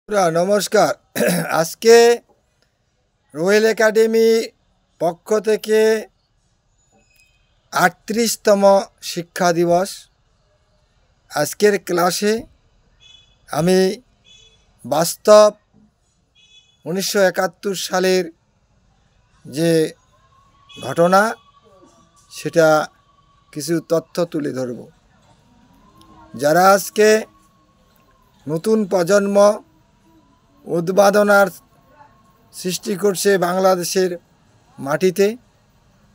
নমস্কার। আজকে royal academy পক্ষ থেকে ৩৮তম শিক্ষা দিবস। আজকের ক্লাসে আমি বাস্তব ১৯৭১ সালের যে ঘটনা সেটা কিছু তথ্য তুলে ধরব। যারা আজকে নতুন প্রজন্ম উদ্ভাবনার সৃষ্টি করছে বাংলাদেশের মাটিতে,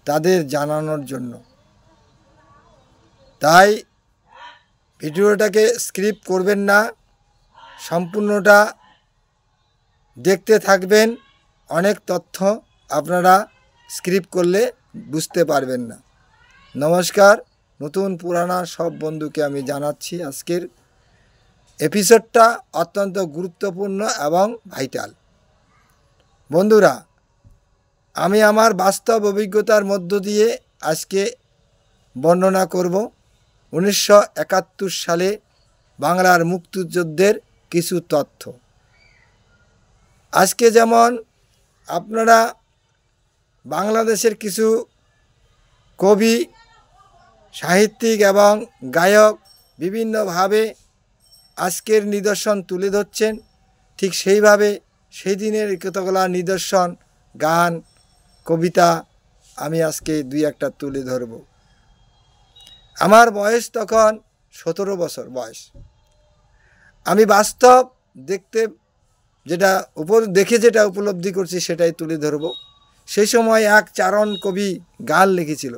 তাদের জানানোর জন্য। তাই ভিডিওটাকে স্কিপ করবেন না, সম্পূর্ণটা দেখতে থাকবেন। অনেক তথ্য আপনারা স্কিপ করলে বুঝতে পারবেন না। নমস্কার, নতুন পুরানা সব বন্ধুকে আমি জানাচ্ছি আজকের এপিসোডটা অত্যন্ত গুরুত্বপূর্ণ এবং ভাইটাল। বন্ধুরা, আমি আমার বাস্তব অভিজ্ঞতার মধ্য দিয়ে আজকে বর্ণনা করব ১৯৭১ সালে বাংলার মুক্তিযুদ্ধের কিছু তথ্য। আজকে যেমন আপনারা বাংলাদেশের কিছু কবি, সাহিত্যিক এবং গায়ক বিভিন্নভাবে আজকের নিদর্শন তুলে ধরছেন, ঠিক সেইভাবে সেই দিনের কতগুলো নিদর্শন, গান, কবিতা আমি আজকে দুই একটা তুলে ধরব। আমার বয়স তখন ১৭ বছর বয়স। আমি বাস্তব যেটা উপলব্ধি করছি সেটাই তুলে ধরব। সেই সময় এক চারণ কবি গান লিখেছিল,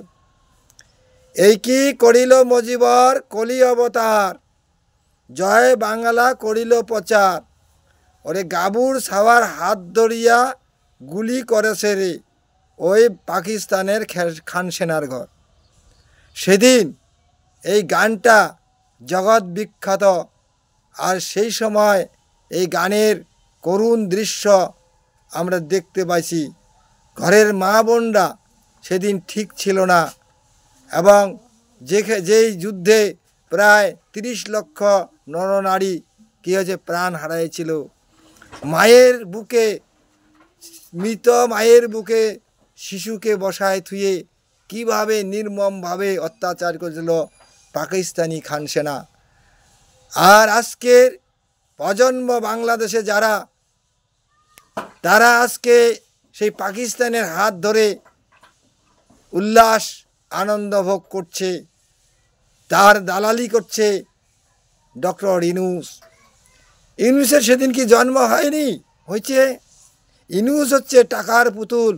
এই কি করিল মজিবর কলি অবতার, জয় বাংলা করিল প্রচার, ওরে গাবুর ছাওয়ার হাত ধরিয়া গুলি করেছে রে ওই পাকিস্তানের খান সেনার ঘর। সেদিন এই গানটা জগৎ বিখ্যাত। আর সেই সময় এই গানের করুণ দৃশ্য আমরা দেখতে পাইছি। ঘরের মা বোনরা সেদিন ঠিক ছিল না, এবং যেই যুদ্ধে প্রায় ৩০ লক্ষ নরনারী কী হয়েছে, প্রাণ হারিয়েছিল। মায়ের বুকে, মৃত মায়ের বুকে শিশুকে বসায় থুয়ে কীভাবে নির্মমভাবে অত্যাচার করেছিল পাকিস্তানি খান সেনা। আর আজকের প্রজন্ম বাংলাদেশে যারা, তারা আজকে সেই পাকিস্তানের হাত ধরে উল্লাস আনন্দ ভোগ করছে, তার দালালি করছে ডক্টর ইউনূসের সেদিন কি জন্ম হয়নি? হয়েছে। ইউনূস হচ্ছে টাকার পুতুল,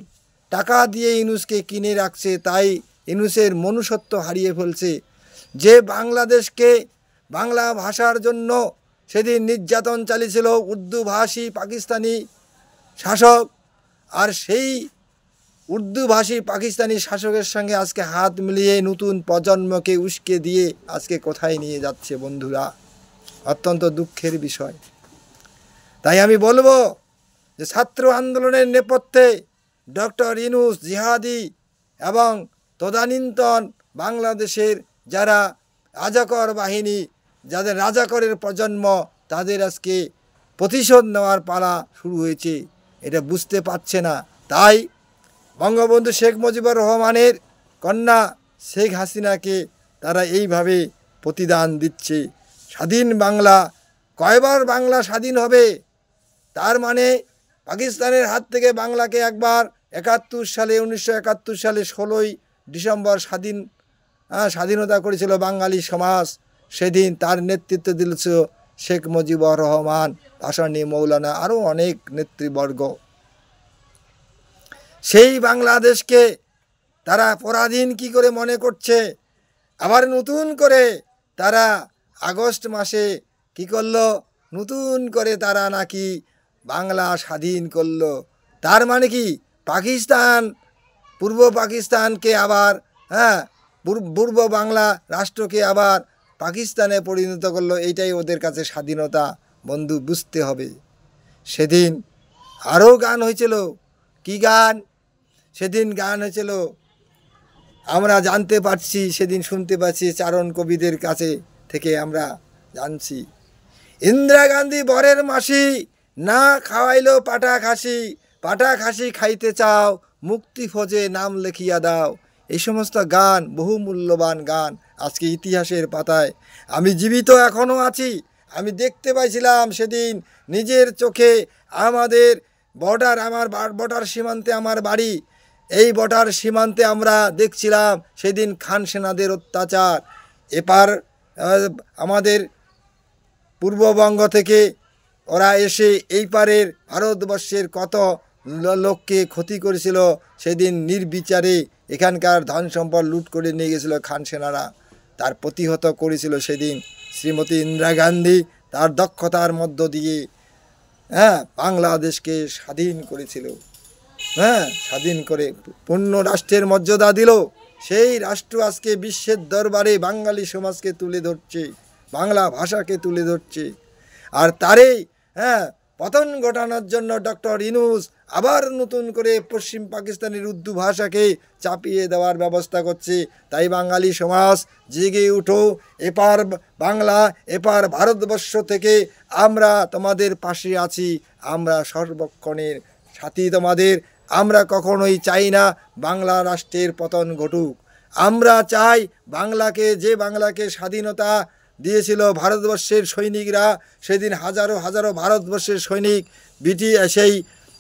টাকা দিয়ে ইউনূসকে কিনে রাখছে, তাই ইউনূসের মনুষ্যত্ব হারিয়ে ফেলছে। যে বাংলাদেশকে বাংলা ভাষার জন্য সেদিন নির্যাতন চালিয়েছিল উর্দুভাষী পাকিস্তানি শাসক, আর সেই উর্দুভাষী পাকিস্তানি শাসকের সঙ্গে আজকে হাত মিলিয়ে নতুন প্রজন্মকে উস্কে দিয়ে আজকে কোথায় নিয়ে যাচ্ছে বন্ধুরা, অত্যন্ত দুঃখের বিষয়। তাই আমি বলবো যে ছাত্র আন্দোলনের নেপথ্যে ডক্টর ইউনূস, জিহাদি এবং তদানীন্তন বাংলাদেশের যারা রাজাকর বাহিনী, যাদের রাজাকরের প্রজন্ম, তাদের আজকে প্রতিশোধ নেওয়ার পালা শুরু হয়েছে, এটা বুঝতে পারছে না। তাই বঙ্গবন্ধু শেখ মুজিবুর রহমানের কন্যা শেখ হাসিনাকে তারা এইভাবে প্রতিদান দিচ্ছে। স্বাধীন বাংলা, কয়বার বাংলা স্বাধীন হবে? তার মানে পাকিস্তানের হাত থেকে বাংলাকে একবার ১৯৭১ সালে ১৬ই ডিসেম্বর স্বাধীনতা করেছিল বাঙালি সমাজ। সেদিন তার নেতৃত্ব দিয়েছিল শেখ মুজিবুর রহমান, ভাসানী, মৌলানা, আরও অনেক নেতৃবর্গ। সেই বাংলাদেশকে তারা পরাধীন কি করে মনে করছে? আবার নতুন করে তারা আগস্ট মাসে কি করলো, নতুন করে তারা নাকি বাংলা স্বাধীন করলো। তার মানে কি পাকিস্তান, পূর্ব পাকিস্তানকে আবার পূর্ব বাংলা রাষ্ট্রকে আবার পাকিস্তানে পরিণত করলো। এইটাই ওদের কাছে স্বাধীনতা। বন্ধু, বুঝতে হবে। সেদিন আরও গান হয়েছিল। কি গান? সেদিন গান হয়েছিল, আমরা জানতে পারছি, সেদিন শুনতে পাচ্ছি চারণ কবিদের কাছে থেকে আমরা জানছি, ইন্দিরা গান্ধী বরের মাসি, না খাওয়াইলো পাটা খাসি খাইতে চাও, মুক্তি ফৌজে নাম লিখিয়া দাও। এই সমস্ত গান, বহু মূল্যবান গান আজকে ইতিহাসের পাতায়। আমি জীবিত এখনও আছি। আমি দেখতে পাইছিলাম সেদিন নিজের চোখে আমাদের আমার বর্ডার সীমান্তে আমার বাড়ি। এই বর্ডার সীমান্তে আমরা দেখছিলাম সেদিন খান সেনাদের অত্যাচার। এপার আমাদের পূর্ববঙ্গ থেকে ওরা এসে এই পারের ভারতবর্ষের কত লোককে ক্ষতি করেছিল। সেদিন নির্বিচারে এখানকার ধন সম্পদ লুট করে নিয়ে গেছিলো খান সেনারা। তার প্রতিহত করেছিল সেদিন শ্রীমতী ইন্দিরা গান্ধী তার দক্ষতার মধ্য দিয়ে। বাংলাদেশকে স্বাধীন করেছিল। স্বাধীন করে পূর্ণ রাষ্ট্রের মর্যাদা দিল। সেই রাষ্ট্র আজকে বিশ্বের দরবারে বাঙালি সমাজকে তুলে ধরছে, বাংলা ভাষাকে তুলে ধরছে। আর তারই পতন ঘটানোর জন্য ডক্টর ইউনূস আবার নতুন করে পশ্চিম পাকিস্তানের উর্দু ভাষাকে চাপিয়ে দেওয়ার ব্যবস্থা করছে। তাই বাঙালি সমাজ জেগে উঠো, এপার বাংলা এপার ভারতবর্ষ থেকে আমরা তোমাদের পাশে আছি, আমরা সর্বক্ষণের সাথী তোমাদের। আমরা কখনোই চাই না বাংলা রাষ্ট্রের পতন ঘটুক। আমরা চাই যে বাংলাকে স্বাধীনতা দিয়েছিল ভারতবর্ষের সৈনিকরা, সেদিন হাজারো হাজারো ভারতবর্ষের সৈনিক সেই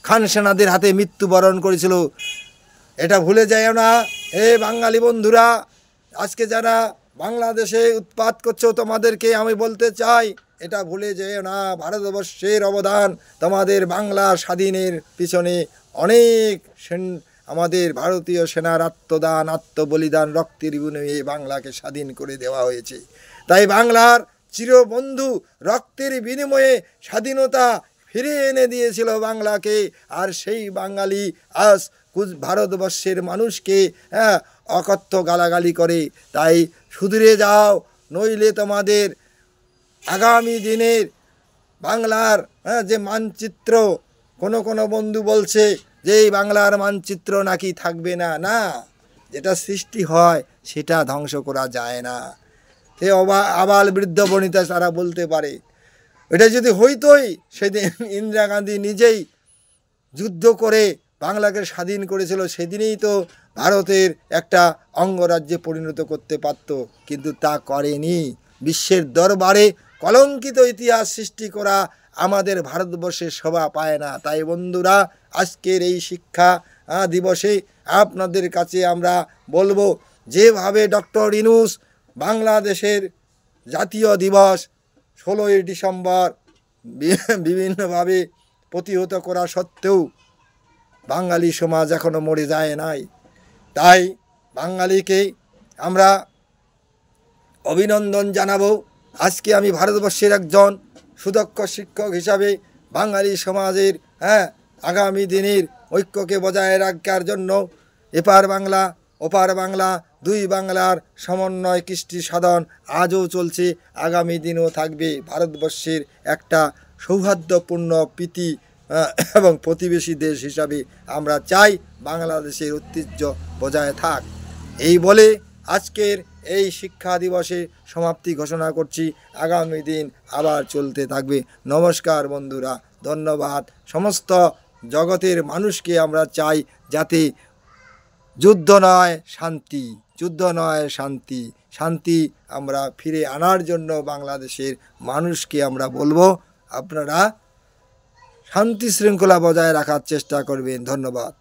খান সেনাদের হাতে মৃত্যুবরণ করেছিল। এটা ভুলে যায় না। বাঙালি বন্ধুরা, আজকে যারা বাংলাদেশে উৎপাত করছো তোমাদেরকে আমি বলতে চাই, এটা ভুলে যেও না। ভারতবর্ষের অবদান তোমাদের বাংলা স্বাধীনের পিছনে অনেক আমাদের ভারতীয় সেনার আত্মদান, আত্মবলিদান, রক্তের বিনিময়ে বাংলাকে স্বাধীন করে দেওয়া হয়েছে। তাই বাংলার চিরবন্ধু রক্তের বিনিময়ে স্বাধীনতা ফিরে এনে দিয়েছিল বাংলাকে। আর সেই বাঙালি আজ ভারতবর্ষের মানুষকে অকথ্য গালাগালি করে। তাই শুধরে যাও, নইলে তোমাদের আগামী দিনের বাংলার যে মানচিত্র, কোনো বন্ধু বলছে যে এই বাংলার মানচিত্র নাকি থাকবে না। না, যেটা সৃষ্টি হয় সেটা ধ্বংস করা যায় না। সে আবাল বৃদ্ধ বনিতা তারা বলতে পারে। এটা যদি হইতোই, সেদিন ইন্দিরা গান্ধী নিজেই যুদ্ধ করে বাংলাকে স্বাধীন করেছিল, সেদিনেই তো ভারতের একটা অঙ্গরাজ্যে পরিণত করতে পারত, কিন্তু তা করেনি। বিশ্বের দরবারে কলঙ্কিত ইতিহাস সৃষ্টি করা আমাদের ভারতবর্ষের শোভা পায় না। তাই বন্ধুরা, আজকের এই শিক্ষা দিবসে আপনাদের কাছে আমরা বলবো, যেভাবে ডক্টর ইউনূস বাংলাদেশের জাতীয় দিবস 16ই ডিসেম্বর বিভিন্নভাবে প্রতিহত করা সত্ত্বেও বাঙালি সমাজ এখনও মরে যায় নাই। তাই বাঙালিকে আমরা অভিনন্দন জানাবো। আজকে আমি ভারতবর্ষের একজন সুদক্ষ শিক্ষক হিসাবে বাঙালি সমাজের আগামী দিনের ঐক্যকে বজায় রাখার জন্য এপার বাংলা ওপার বাংলা দুই বাংলার সমন্বয় কৃষ্টি সাধন আজও চলছে, আগামী দিনও থাকবে। ভারতবর্ষের একটা সৌহার্দ্যপূর্ণ প্রীতি এবং প্রতিবেশী দেশ হিসাবে আমরা চাই বাংলাদেশের ঐতিহ্য বজায় থাক। এই বলে আজকের এই শিক্ষা দিবসে সমাপ্তি ঘোষণা করছি। আগামী দিন আবার চলতে থাকবে। নমস্কার বন্ধুরা, ধন্যবাদ। সমস্ত জগতের মানুষকে আমরা চাই যাতে যুদ্ধ নয় শান্তি, যুদ্ধ নয় শান্তি, শান্তি আমরা ফিরে আনার জন্য বাংলাদেশের মানুষকে আমরা বলবো, আপনারা শান্তি শৃঙ্খলা বজায় রাখার চেষ্টা করবেন। ধন্যবাদ।